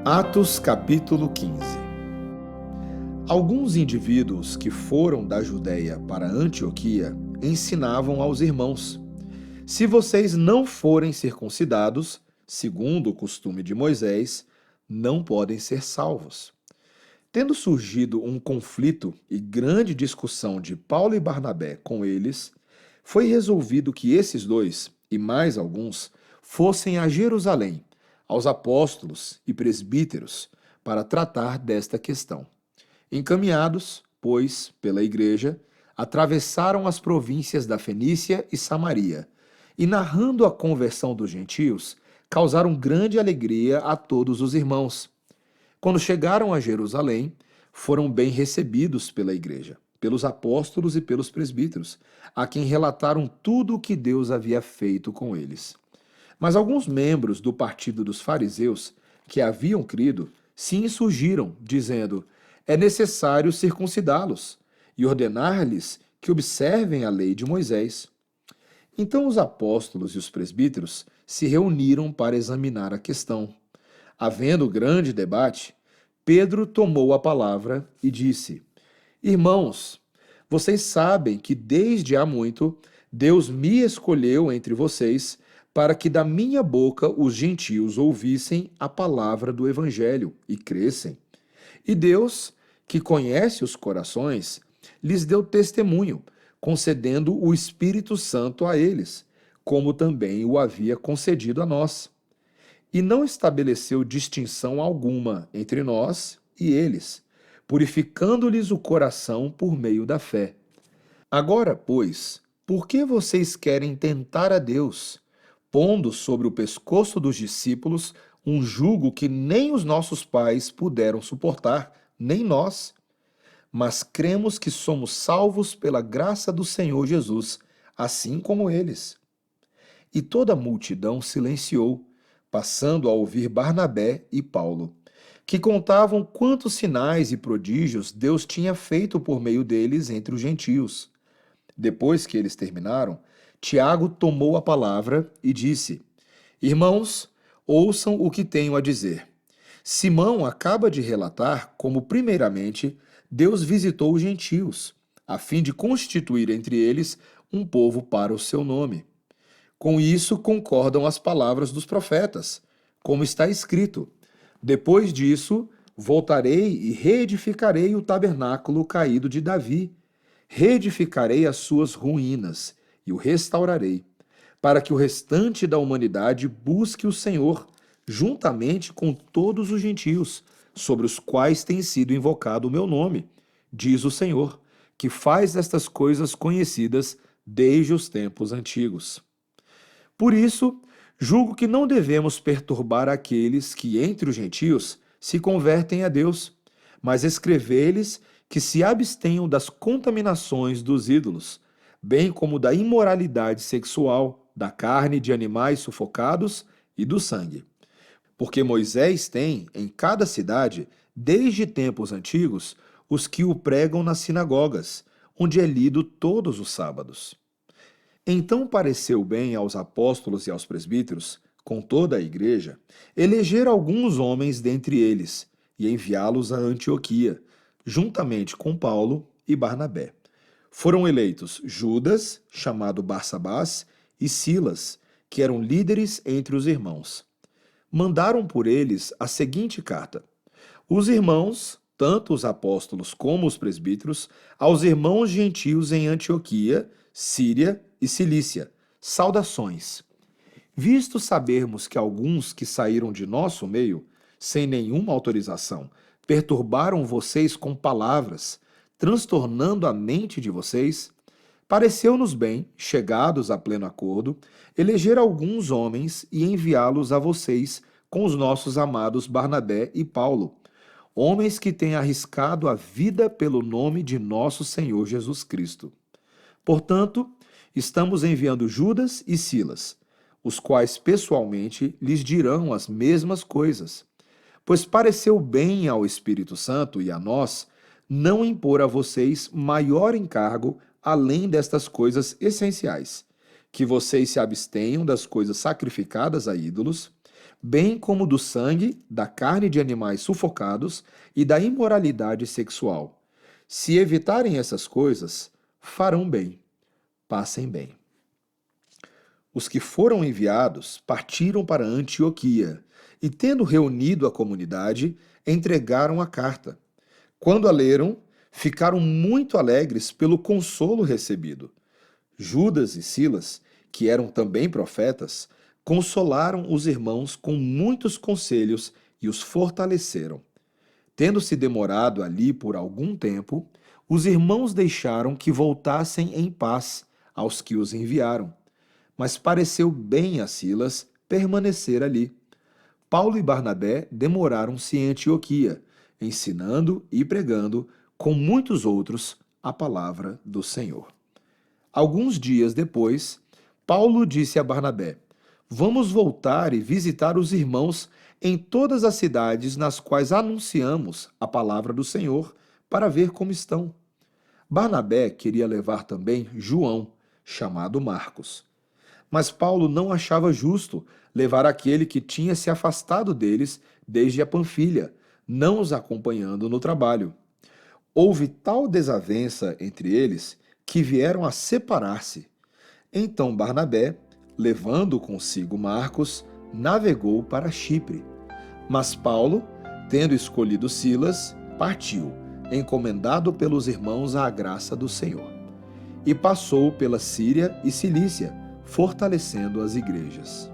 Atos capítulo 15. Alguns indivíduos que foram da Judéia para Antioquia ensinavam aos irmãos: se vocês não forem circuncidados, segundo o costume de Moisés, não podem ser salvos. Tendo surgido um conflito e grande discussão de Paulo e Barnabé com eles, foi resolvido que esses dois, e mais alguns, fossem a Jerusalém, aos apóstolos e presbíteros, para tratar desta questão. Encaminhados, pois, pela igreja, atravessaram as províncias da Fenícia e Samaria, e narrando a conversão dos gentios, causaram grande alegria a todos os irmãos. Quando chegaram a Jerusalém, foram bem recebidos pela igreja, pelos apóstolos e pelos presbíteros, a quem relataram tudo o que Deus havia feito com eles. Mas alguns membros do partido dos fariseus, que haviam crido, se insurgiram, dizendo: é necessário circuncidá-los e ordenar-lhes que observem a lei de Moisés. Então os apóstolos e os presbíteros se reuniram para examinar a questão. Havendo grande debate, Pedro tomou a palavra e disse: irmãos, vocês sabem que desde há muito Deus me escolheu entre vocês para que da minha boca os gentios ouvissem a palavra do evangelho e crescem. E Deus, que conhece os corações, lhes deu testemunho, concedendo o Espírito Santo a eles, como também o havia concedido a nós. E não estabeleceu distinção alguma entre nós e eles, purificando-lhes o coração por meio da fé. Agora, pois, por que vocês querem tentar a Deus, pondo sobre o pescoço dos discípulos um jugo que nem os nossos pais puderam suportar, nem nós? Mas cremos que somos salvos pela graça do Senhor Jesus, assim como eles. E toda a multidão silenciou, passando a ouvir Barnabé e Paulo, que contavam quantos sinais e prodígios Deus tinha feito por meio deles entre os gentios. Depois que eles terminaram, Tiago tomou a palavra e disse: irmãos, ouçam o que tenho a dizer. Simão acaba de relatar como, primeiramente, Deus visitou os gentios, a fim de constituir entre eles um povo para o seu nome. Com isso concordam as palavras dos profetas, como está escrito: depois disso, voltarei e reedificarei o tabernáculo caído de Davi, reedificarei as suas ruínas e o restaurarei, para que o restante da humanidade busque o Senhor, juntamente com todos os gentios, sobre os quais tem sido invocado o meu nome, diz o Senhor, que faz estas coisas conhecidas desde os tempos antigos. Por isso, julgo que não devemos perturbar aqueles que, entre os gentios, se convertem a Deus, mas escrever-lhes que se abstenham das contaminações dos ídolos, bem como da imoralidade sexual, da carne de animais sufocados e do sangue. Porque Moisés tem, em cada cidade, desde tempos antigos, os que o pregam nas sinagogas, onde é lido todos os sábados. Então pareceu bem aos apóstolos e aos presbíteros, com toda a igreja, eleger alguns homens dentre eles e enviá-los a Antioquia, juntamente com Paulo e Barnabé. Foram eleitos Judas, chamado Barsabás, e Silas, que eram líderes entre os irmãos. Mandaram por eles a seguinte carta: os irmãos, tanto os apóstolos como os presbíteros, aos irmãos gentios em Antioquia, Síria e Cilícia, saudações. Visto sabermos que alguns que saíram de nosso meio, sem nenhuma autorização, perturbaram vocês com palavras, transtornando a mente de vocês, pareceu-nos bem, chegados a pleno acordo, eleger alguns homens e enviá-los a vocês com os nossos amados Barnabé e Paulo, homens que têm arriscado a vida pelo nome de nosso Senhor Jesus Cristo. Portanto, estamos enviando Judas e Silas, os quais pessoalmente lhes dirão as mesmas coisas, pois pareceu bem ao Espírito Santo e a nós não impor a vocês maior encargo além destas coisas essenciais: que vocês se abstenham das coisas sacrificadas a ídolos, bem como do sangue, da carne de animais sufocados e da imoralidade sexual. Se evitarem essas coisas, farão bem, passem bem. Os que foram enviados partiram para Antioquia e, tendo reunido a comunidade, entregaram a carta. Quando a leram, ficaram muito alegres pelo consolo recebido. Judas e Silas, que eram também profetas, consolaram os irmãos com muitos conselhos e os fortaleceram. Tendo-se demorado ali por algum tempo, os irmãos deixaram que voltassem em paz aos que os enviaram. Mas pareceu bem a Silas permanecer ali. Paulo e Barnabé demoraram-se em Antioquia, ensinando e pregando com muitos outros a palavra do Senhor. Alguns dias depois, Paulo disse a Barnabé: Vamos voltar e visitar os irmãos em todas as cidades nas quais anunciamos a palavra do Senhor, para ver como estão. Barnabé queria levar também João, chamado Marcos. Mas Paulo não achava justo levar aquele que tinha se afastado deles desde a Panfilha, não os acompanhando no trabalho. Houve tal desavença entre eles que vieram a separar-se. Então Barnabé, levando consigo Marcos, navegou para Chipre. Mas Paulo, tendo escolhido Silas, partiu, encomendado pelos irmãos à graça do Senhor. E passou pela Síria e Cilícia, fortalecendo as igrejas.